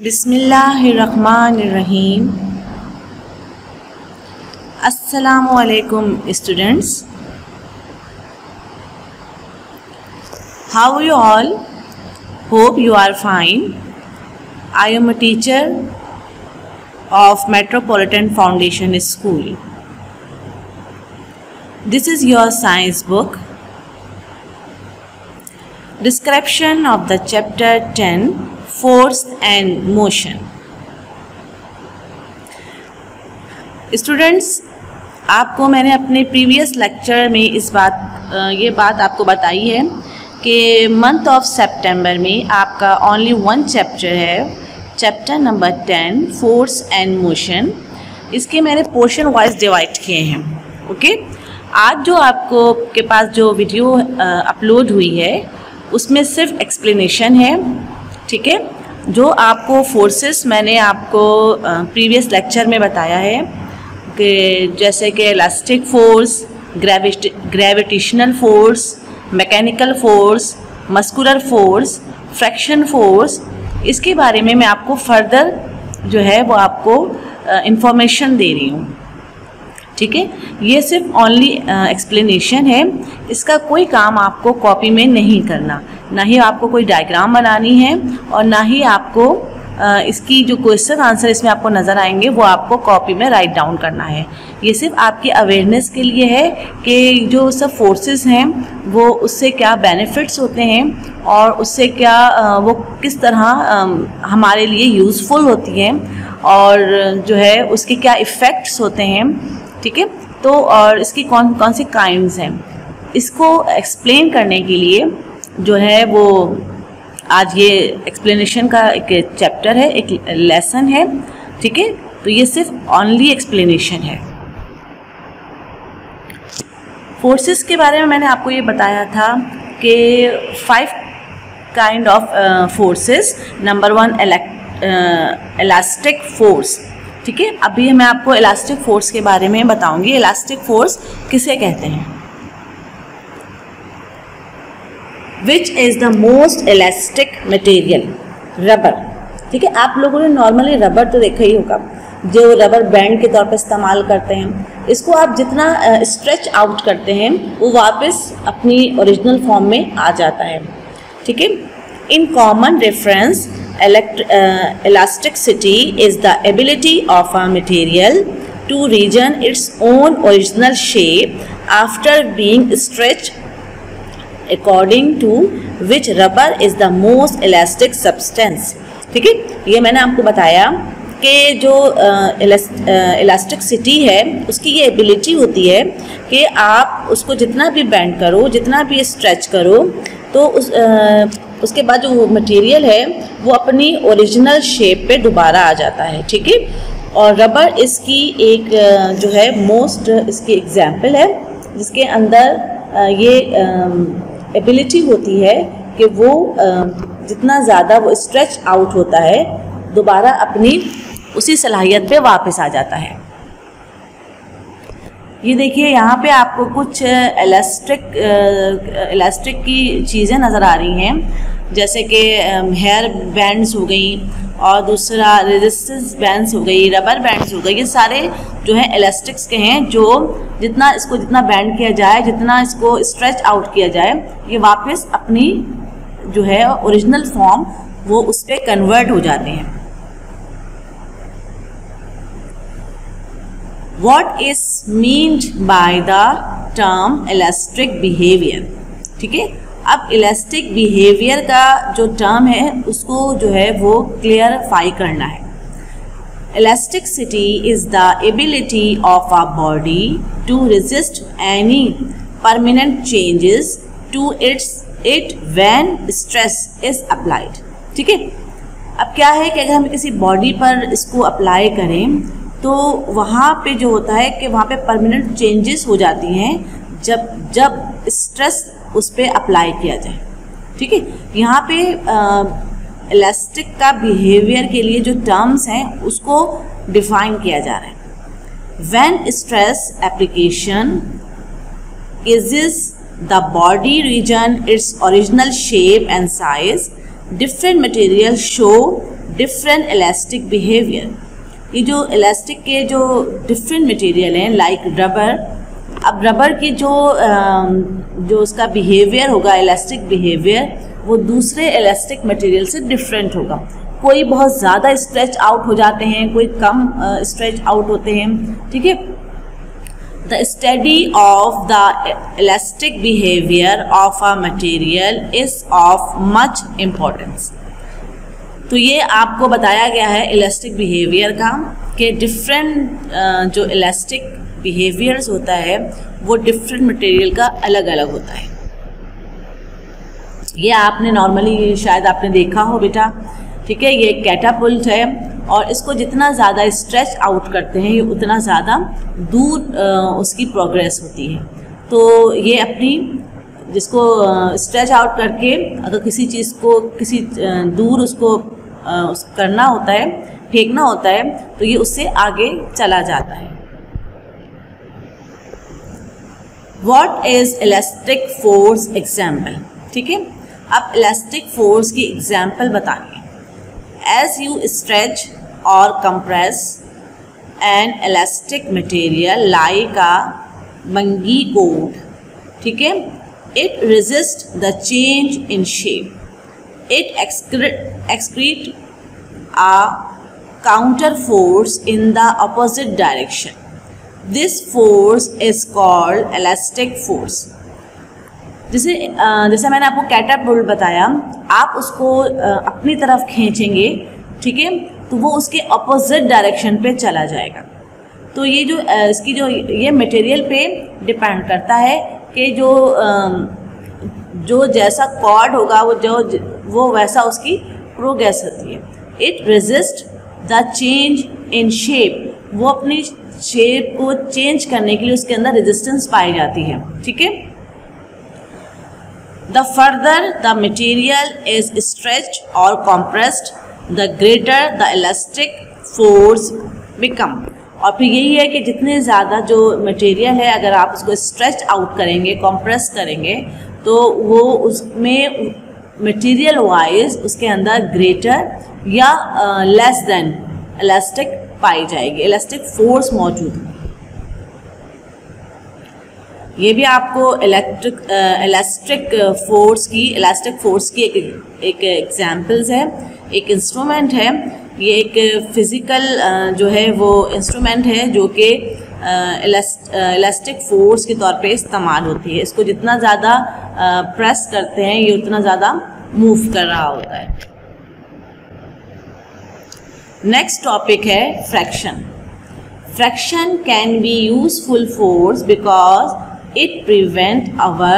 बिस्मिल्लाहिर्रहमानिर्रहीम। अस्सलामु अलैकुम students. How are you all? Hope you are fine. I am a teacher of Metropolitan Foundation School. This is your science book. Description of the chapter 10, Force and Motion. Students, आपको मैंने अपने previous lecture में ये बात आपको बताई है कि मंथ ऑफ सितंबर में आपका ओनली वन चैप्टर है, chapter number 10, force and motion. इसके मैंने पोर्शन वाइज डिवाइड किए हैं। ओके, आज जो आपको के पास जो वीडियो अपलोड हुई है उसमें सिर्फ एक्सप्लेनेशन है, ठीक है। जो आपको फोर्सेस मैंने आपको प्रीवियस लेक्चर में बताया है कि जैसे कि elastic force, gravitational force, mechanical force, muscular force, fraction force, इसके बारे में मैं आपको फर्दर जो है वो आपको इंफॉर्मेशन दे रही हूँ, ठीक है। ये सिर्फ ओनली एक्सप्लेनेशन है, इसका कोई काम आपको कॉपी में नहीं करना, ना ही आपको कोई डायग्राम बनानी है और ना ही आपको इसकी जो क्वेश्चन आंसर इसमें आपको नज़र आएंगे वो आपको कॉपी में राइट डाउन करना है। ये सिर्फ आपकी अवेयरनेस के लिए है कि जो सब फोर्सेस हैं वो उससे क्या बेनिफिट्स होते हैं और उससे क्या वो किस तरह हमारे लिए यूज़फुल होती हैं और जो है उसके क्या इफ़ेक्ट्स होते हैं, ठीक है। तो और इसकी कौन कौन सी काइंड्स हैं, इसको एक्सप्लेन करने के लिए जो है वो आज ये एक्सप्लेनेशन का एक चैप्टर है, एक लेसन है, ठीक है। तो ये सिर्फ ओनली एक्सप्लेनेशन है। फोर्सेस के बारे में मैंने आपको ये बताया था कि 5 kind of forces. Number 1 elastic force, ठीक है। अभी मैं आपको इलास्टिक फोर्स के बारे में बताऊंगी। इलास्टिक फोर्स किसे कहते हैं? Which is the most elastic material? Rubber, ठीक है। आप लोगों ने नॉर्मली रबर तो देखा ही होगा, जो रबर बैंड के तौर पर इस्तेमाल करते हैं। इसको आप जितना स्ट्रेच आउट करते हैं वो वापस अपनी ओरिजिनल फॉर्म में आ जाता है, ठीक है। In common reference, elasticity is the ability of a material to regain its own original shape after being stretched, according to which rubber is the most elastic substance, ठीक है। ये मैंने आपको बताया कि जो इलास्टिसिटी है उसकी ये एबिलिटी होती है कि आप उसको जितना भी बेंड करो, जितना भी स्ट्रेच करो, तो उसके बाद जो मटेरियल है वो अपनी ओरिजिनल शेप पे दोबारा आ जाता है, ठीक है। और रबर इसकी एक जो है मोस्ट इसकी एग्जाम्पल है, जिसके अंदर ये एबिलिटी होती है कि वो जितना ज़्यादा वो स्ट्रेच आउट होता है दोबारा अपनी उसी सलाहियत पे वापस आ जाता है। ये देखिए यहाँ पे आपको कुछ इलास्टिक की चीज़ें नज़र आ रही हैं, जैसे कि हेयर बैंड्स हो गई और दूसरा रेजिस्टेंस बैंड्स हो गई, रबर बैंड्स हो गई। ये सारे जो है इलास्टिक्स के हैं, जो जितना बैंड किया जाए, जितना इसको स्ट्रेच आउट किया जाए, ये वापस अपनी जो है ओरिजिनल फॉर्म वो उस पर कन्वर्ट हो जाते हैं। What is meant by the term elastic behavior, ठीक है। अब इलास्टिक बिहेवियर का जो टर्म है उसको जो है वो क्लियरफाई करना है। Elasticity is the ability of a body to resist any permanent changes to it when stress is applied, ठीक है। अब क्या है कि अगर हम किसी बॉडी पर इसको अप्लाई करें तो वहाँ पे जो होता है कि वहाँ पे परमानेंट चेंजेस हो जाती हैं जब स्ट्रेस उस पर अप्लाई किया जाए, ठीक है। यहाँ पे इलास्टिक का बिहेवियर के लिए जो टर्म्स हैं उसको डिफाइन किया जा रहा है। When stress application is the body regain its original shape and size, different materials show different elastic behaviour. ये जो इलास्टिक के जो डिफरेंट मटेरियल हैं लाइक रबर, अब रबर की जो उसका बिहेवियर होगा, इलास्टिक बिहेवियर, वो दूसरे इलास्टिक मटेरियल से डिफरेंट होगा। कोई बहुत ज़्यादा स्ट्रेच आउट हो जाते हैं, कोई कम स्ट्रेच आउट होते हैं, ठीक है। The study of the elastic behaviour of a material is of much importance. तो ये आपको बताया गया है इलास्टिक बिहेवियर का, कि डिफरेंट जो इलास्टिक बिहेवियर्स होता है वो डिफरेंट मटेरियल का अलग अलग होता है। ये आपने नॉर्मली शायद आपने देखा हो बेटा, ठीक है। ये कैटापुल्ट है और इसको जितना ज़्यादा स्ट्रेच आउट करते हैं ये उतना ज़्यादा दूर उसकी प्रोग्रेस होती है। तो ये अपनी जिसको स्ट्रेच आउट करके अगर किसी चीज़ को किसी दूर उसको करना होता है, फेंकना होता है, तो ये उससे आगे चला जाता है। What is elastic force example, ठीक है। अब इलास्टिक फोर्स की एग्जाम्पल बताएंगे। As you stretch or compress an elastic material like a bungee cord, ठीक है, it resists the change in shape. It excretes a counter force in the opposite direction. This force is called elastic force. जैसे मैंने आपको catapult बताया, आप उसको अपनी तरफ खींचेंगे, ठीक है, तो वो उसके अपोजिट डायरेक्शन पे चला जाएगा। तो ये जो इसकी जो ये मटेरियल पे डिपेंड करता है कि जो जैसा कॉर्ड होगा वो वैसा उसकी प्रोग्रेस होती है। It resist the change in shape, वो अपनी शेप को चेंज करने के लिए उसके अंदर रेजिस्टेंस पाई जाती है, ठीक है। The further the material is stretched or compressed, the greater the elastic force become. और फिर यही है कि जितने ज़्यादा जो मटेरियल है अगर आप उसको स्ट्रेच आउट करेंगे, कंप्रेस करेंगे, तो वो उसमें मटेरियल वाइज उसके अंदर ग्रेटर या लेस देन इलास्टिक पाई जाएगी, इलास्टिक फोर्स मौजूद है। ये भी आपको इलास्टिक फोर्स की एक एग्जाम्पल्स है, एक इंस्ट्रूमेंट है। ये एक फिज़िकल जो है वो इंस्ट्रूमेंट है जो कि इलास्टिक फोर्स के तौर पे इस्तेमाल होती है। इसको जितना ज़्यादा प्रेस करते हैं ये उतना ज़्यादा मूव कर रहा होता है। नेक्स्ट टॉपिक है fraction. Fraction can be useful force because it prevent our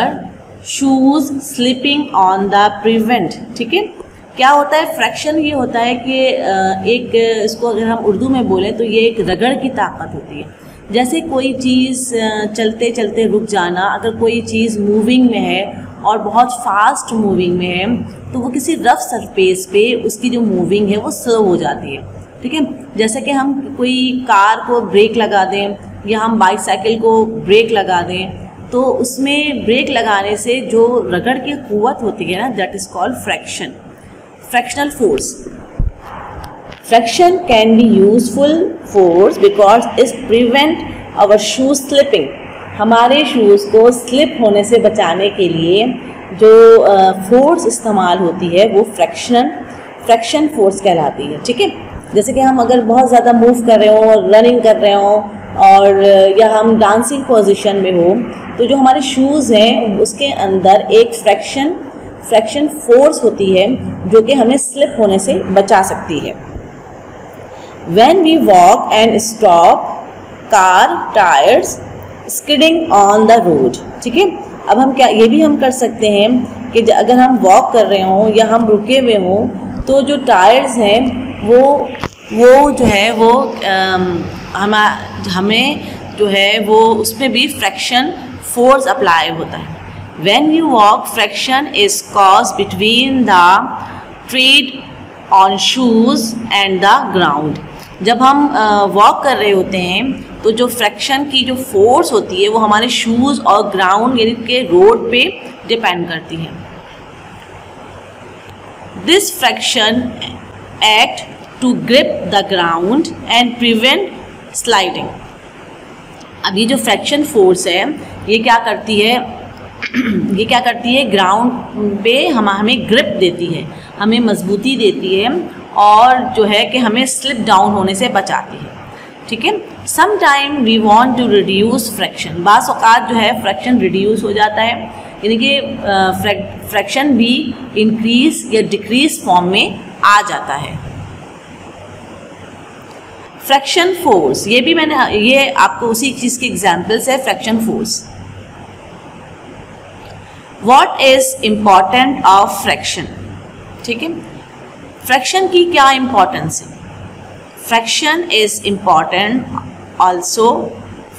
shoes slipping on the prevent, ठीक है। क्या होता है फ्रैक्शन? ये होता है कि एक इसको अगर हम उर्दू में बोलें तो ये एक रगड़ की ताकत होती है। जैसे कोई चीज़ चलते चलते रुक जाना, अगर कोई चीज़ मूविंग में है और बहुत फास्ट मूविंग में है तो वो किसी रफ सरफेस पे उसकी जो मूविंग है वो स्लो हो जाती है, ठीक है। जैसे कि हम कोई कार को ब्रेक लगा दें या हम बाइसाइकिल को ब्रेक लगा दें तो उसमें ब्रेक लगाने से जो रगड़ की क़ुव्वत होती है ना, that is called friction, frictional force. Friction can be useful force because it prevent our shoes slipping. हमारे शूज़ को स्लिप होने से बचाने के लिए जो फोर्स इस्तेमाल होती है वो फ्रैक्शन फोर्स कहलाती है, ठीक है। जैसे कि हम अगर बहुत ज़्यादा मूव कर रहे हो, रनिंग कर रहे हो और या हम डांसिंग पोजीशन में हो, तो जो हमारे शूज़ हैं उसके अंदर एक फ्रैक्शन फोर्स होती है जो कि हमें स्लिप होने से बचा सकती है। When we walk and stop, car tires skidding on the road, ठीक है। अब हम क्या ये भी हम कर सकते हैं कि अगर हम वॉक कर रहे हों या हम रुके हुए हों तो जो टायर्स हैं वो जो है वो हमें जो है वो उसमें भी फ्रैक्शन फोर्स अप्लाई होता है। When you walk, friction is caused between the tread on shoes and the ground. जब हम वॉक कर रहे होते हैं तो जो फ्रैक्शन की जो फोर्स होती है वो हमारे शूज़ और ग्राउंड यानी कि रोड पे डिपेंड करती है। This friction act to grip the ground and prevent sliding. अब ये जो फ्रैक्शन फोर्स है ये क्या करती है ग्राउंड पे हमें ग्रिप देती है, हमें मजबूती देती है और जो है कि हमें स्लिप डाउन होने से बचाती है। ठीक है, some time we want to reduce friction, बाज़ औक़ात जो है फ्रैक्शन रिड्यूस हो जाता है, यानी कि फ्रैक्शन भी इंक्रीज या डिक्रीज फॉर्म में आ जाता है। फ्रैक्शन फोर्स, ये आपको उसी चीज़ की एग्जाम्पल्स है fraction force. What is important of friction? ठीक है, फ्रैक्शन की क्या इम्पोर्टेंस है? Friction is important also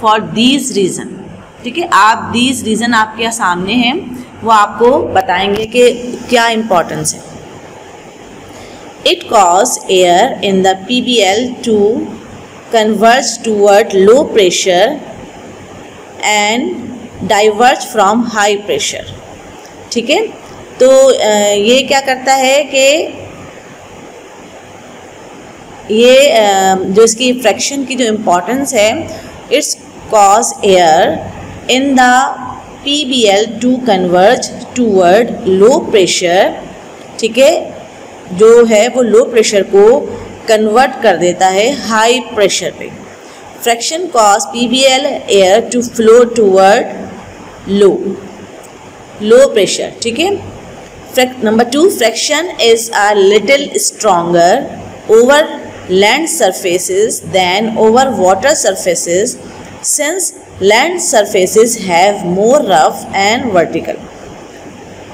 for these reason. ठीक है, आप दीज रीज़न आपके सामने हैं, वो आपको बताएंगे कि क्या इम्पोर्टेंस है। It cause air in the PBL to converge toward low pressure and diverge from high pressure। ठीक है, तो ये क्या करता है कि ये जो इसकी फ्रैक्शन की जो इम्पोर्टेंस है, it's cause air in the PBL to converge toward low pressure. ठीक है, जो है वो लो प्रेशर को कन्वर्ट कर देता है हाई प्रेशर पे। Friction cause PBL air to flow toward low pressure. ठीक है, number 2, friction is a little stronger over land surfaces than over water surfaces since land surfaces have more rough and vertical।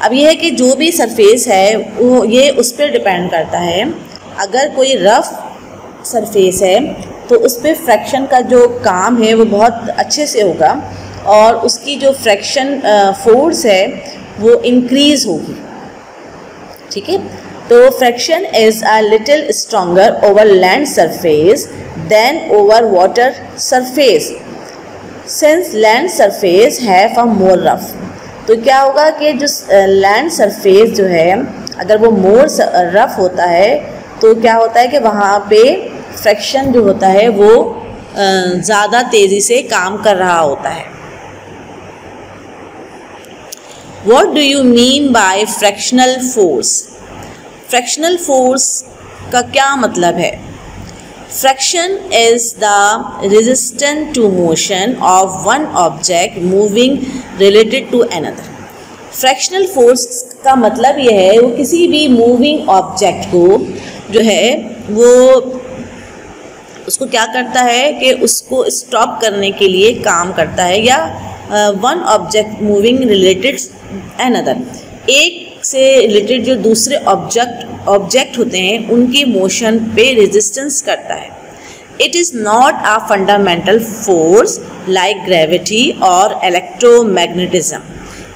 अब यह है कि जो भी surface है वो ये उस पर डिपेंड करता है। अगर कोई रफ सरफेस है तो उस पर फ्रैक्शन का जो काम है वो बहुत अच्छे से होगा और उसकी जो फ्रैक्शन फोर्स है वो इंक्रीज़ होगी। ठीक है, तो friction is a little stronger over land surface than over water surface since land surface have a more rough. तो क्या होगा कि जो लैंड सरफेस जो है अगर वो मोर रफ होता है तो क्या होता है कि वहाँ पे फ्रैक्शन जो होता है वो ज़्यादा तेज़ी से काम कर रहा होता है। What do you mean by fractional force? Frictional force का क्या मतलब है? Friction is the resistance to motion of one object moving related to another. Frictional force का मतलब यह है वो किसी भी मूविंग ऑब्जेक्ट को जो है वो उसको क्या करता है कि उसको स्टॉप करने के लिए काम करता है, या one object moving related another, एक से रिलेटेड जो दूसरे ऑब्जेक्ट होते हैं उनकी मोशन पे रेजिस्टेंस करता है। It is not a fundamental force like gravity और इलेक्ट्रोमैग्नेटिज्म।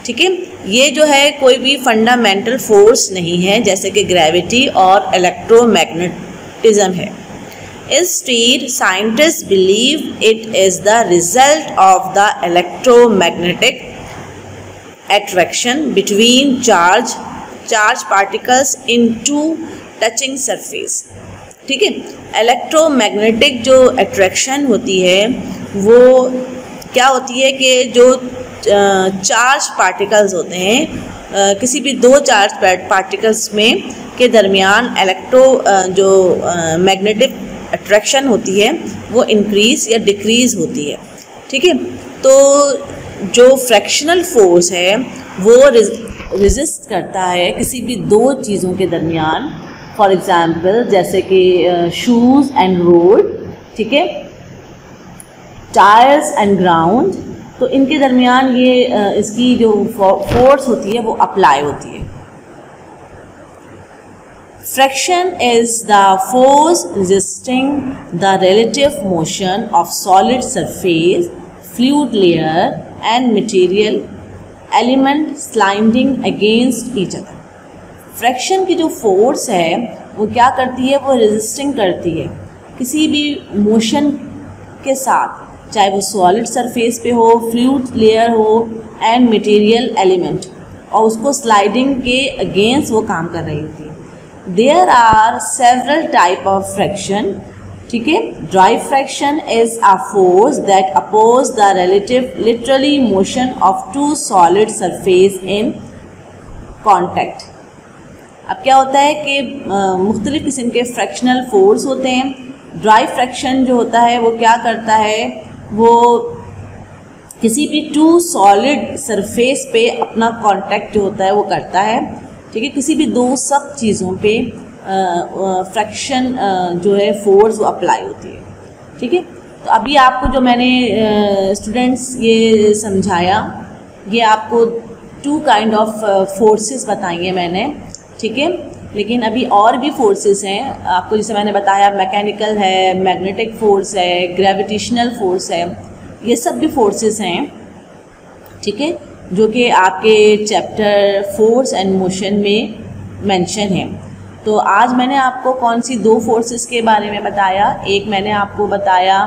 ठीक है, ये जो है कोई भी फंडामेंटल फोर्स नहीं है जैसे कि ग्रेविटी और इलेक्ट्रोमैग्नेटिज्म है। Instead, scientists believe it is the result of the electromagnetic attraction between charged particles in two touching surface। ठीक है, इलेक्ट्रोमैग्नेटिक जो अट्रैक्शन होती है वो क्या होती है कि जो चार्ज पार्टिकल्स होते हैं किसी भी दो चार्ज पार्टिकल्स में के दरमियान जो मैग्नेटिक अट्रैक्शन होती है वो इंक्रीज़ या डिक्रीज़ होती है। ठीक है, तो जो फ्रैक्शनल फोर्स है वो रेजिस्ट करता है किसी भी दो चीज़ों के दरमियान। फॉर एग्ज़ाम्पल जैसे कि शूज़ एंड रोड, ठीक है, टायर्स एंड ग्राउंड, तो इनके दरमियान ये इसकी जो फोर्स होती है वो अप्लाई होती है। Friction is the force resisting the relative motion of solid surface, fluid layer and material element sliding against each other। Fraction की जो फोर्स है वो क्या करती है, वो रेजिस्टिंग करती है किसी भी मोशन के साथ, चाहे वो सॉलिड सरफेस पे हो, फ्लूइड लेयर हो एंड मटेरियल एलिमेंट, और उसको स्लाइडिंग के अगेंस्ट वो काम कर रही होती है। There are several type of friction, ठीक है। Dry friction is a force that oppose the relative literally motion of two solid surface in contact. अब क्या होता है कि मुख्तलिफ किस्म के फ्रैक्शनल फोर्स होते हैं। ड्राई फ्रैक्शन जो होता है वो क्या करता है, वो किसी भी टू सॉलिड सरफेस पे अपना कांटेक्ट जो होता है वो करता है, ठीक है। किसी भी दो सख्त चीज़ों पे फ्रैक्शन जो है फोर्स वो अप्लाई होती है, ठीक है। तो अभी आपको जो मैंने स्टूडेंट्स ये समझाया, ये आपको टू काइंड ऑफ फोर्सेस बताई हैं मैंने, ठीक है। लेकिन अभी और भी फोर्सेस हैं आपको, जैसे मैंने बताया मैकेनिकल है, मैग्नेटिक फोर्स है, ग्रेविटेशनल फोर्स है, ये सब भी फोर्सेस हैं, ठीक है, जो कि आपके चैप्टर फोर्स एंड मोशन में मेंशन है। तो आज मैंने आपको कौन सी दो फोर्सेस के बारे में बताया, एक मैंने आपको बताया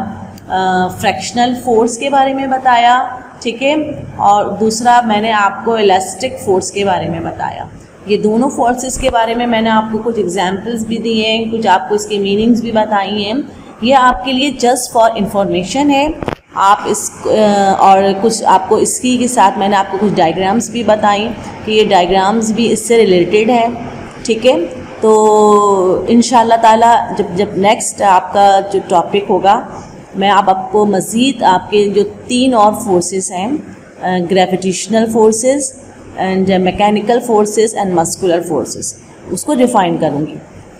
फ्रैक्शनल फोर्स के बारे में बताया, ठीक है, और दूसरा मैंने आपको इलास्टिक फोर्स के बारे में बताया। ये दोनों फोर्सेस के बारे में मैंने आपको कुछ एग्जाम्पल्स भी दिए हैं, कुछ आपको इसके मीनिंग्स भी बताई हैं। ये आपके लिए जस्ट फॉर इंफॉर्मेशन है। आप इस और कुछ आपको इसकी के साथ मैंने आपको कुछ डायग्राम्स भी बताई कि ये डायग्राम्स भी इससे रिलेटेड है, ठीक है। तो इंशाल्लाह ताला जब नेक्स्ट आपका जो टॉपिक होगा, मैं आपको मज़ीद आपके जो तीन और फोर्सेस हैं, gravitational forces and mechanical forces and muscular forces, उसको डिफ़ाइन करूँगी।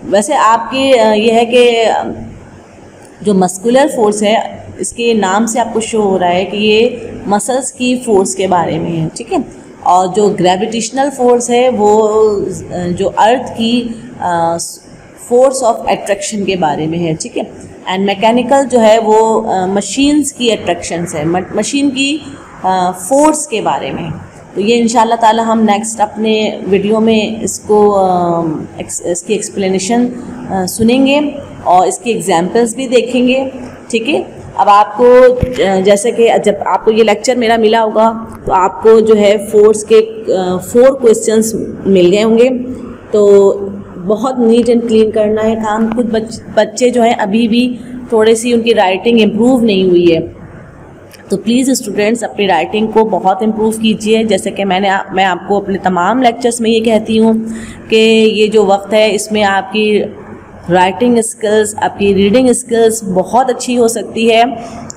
वैसे आपके ये है कि जो मस्कुलर फोर्स है, इसके नाम से आपको शो हो रहा है कि ये मसल्स की फोर्स के बारे में है, ठीक है। और जो ग्रेविटेशनल फोर्स है वो जो अर्थ की फोर्स ऑफ अट्रैक्शन के बारे में है, ठीक है। एंड मैकेनिकल जो है वो मशीन्स की अट्रैक्शंस है, मशीन की फोर्स के बारे में। तो ये इंशाल्लाह ताला हम नेक्स्ट अपने वीडियो में इसको इसकी एक्सप्लेनेशन सुनेंगे और इसके एग्जांपल्स भी देखेंगे, ठीक है। अब आपको जैसे कि जब आपको ये लेक्चर मेरा मिला होगा तो आपको जो है फोर्स के 4 क्वेश्चंस मिल गए होंगे। तो बहुत नीट एंड क्लीन करना है काम। कुछ बच्चे जो हैं अभी भी थोड़ी सी उनकी राइटिंग इम्प्रूव नहीं हुई है, तो प्लीज़ स्टूडेंट्स अपनी राइटिंग को बहुत इम्प्रूव कीजिए। जैसे कि मैं आपको अपने तमाम लेक्चर्स में ये कहती हूँ कि ये जो वक्त है इसमें आपकी राइटिंग स्किल्स, आपकी रीडिंग स्किल्स बहुत अच्छी हो सकती है,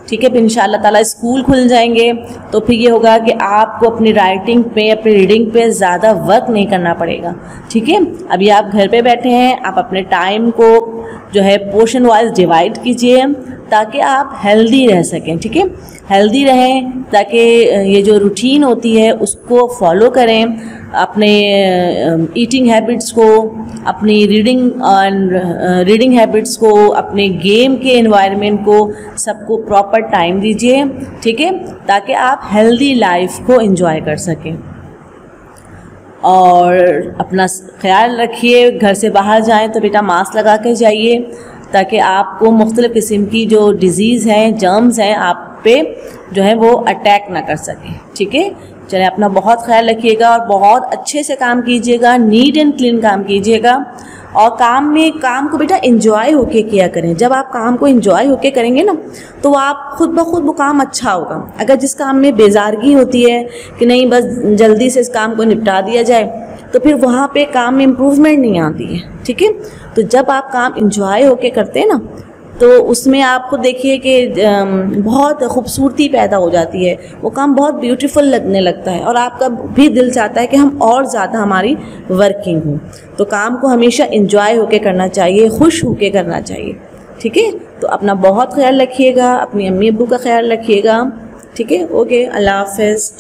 ठीक है। फिर इंशाल्लाह ताला स्कूल खुल जाएंगे तो फिर ये होगा कि आपको अपनी राइटिंग पे, अपनी रीडिंग पे ज़्यादा वर्क नहीं करना पड़ेगा, ठीक है। अभी आप घर पे बैठे हैं, आप अपने टाइम को जो है पोर्शन वाइज डिवाइड कीजिए ताकि आप हेल्दी रह सकें, ठीक है। हेल्दी रहें ताकि ये जो रूटीन होती है उसको फॉलो करें, अपने ईटिंग हैबिट्स को, अपनी रीडिंग हैबिट्स को, अपने गेम के एनवायरनमेंट को, सबको प्रॉपर टाइम दीजिए, ठीक है, ताकि आप हेल्दी लाइफ को एंजॉय कर सकें। और अपना ख्याल रखिए, घर से बाहर जाएं तो बेटा मास्क लगा के जाइए ताकि आपको मुख्तलिफ़ किस्म की जो डिज़ीज़ हैं, जर्म्स हैं, आप पे जो है वो अटैक ना कर सकें, ठीक है। चलिए अपना बहुत ख्याल रखिएगा और बहुत अच्छे से काम कीजिएगा, नीट एंड क्लीन काम कीजिएगा। और काम को बेटा एंजॉय होके किया करें। जब आप काम को एंजॉय होके करेंगे ना तो आप खुद ब खुद वो काम अच्छा होगा। अगर जिस काम में बेजारगी होती है कि नहीं बस जल्दी से इस काम को निपटा दिया जाए, तो फिर वहाँ पे काम में इम्प्रूवमेंट नहीं आती है, ठीक है। तो जब आप काम एंजॉय होके करते हैं ना तो उसमें आपको देखिए कि बहुत खूबसूरती पैदा हो जाती है, वो काम बहुत ब्यूटीफुल लगने लगता है और आपका भी दिल चाहता है कि हम और ज़्यादा हमारी वर्किंग हो। तो काम को हमेशा एंजॉय होके करना चाहिए, खुश होके करना चाहिए, ठीक है। तो अपना बहुत ख्याल रखिएगा, अपनी अम्मी अब्बू का ख्याल रखिएगा, ठीक है। ओके, अल्लाह हाफ़िज़।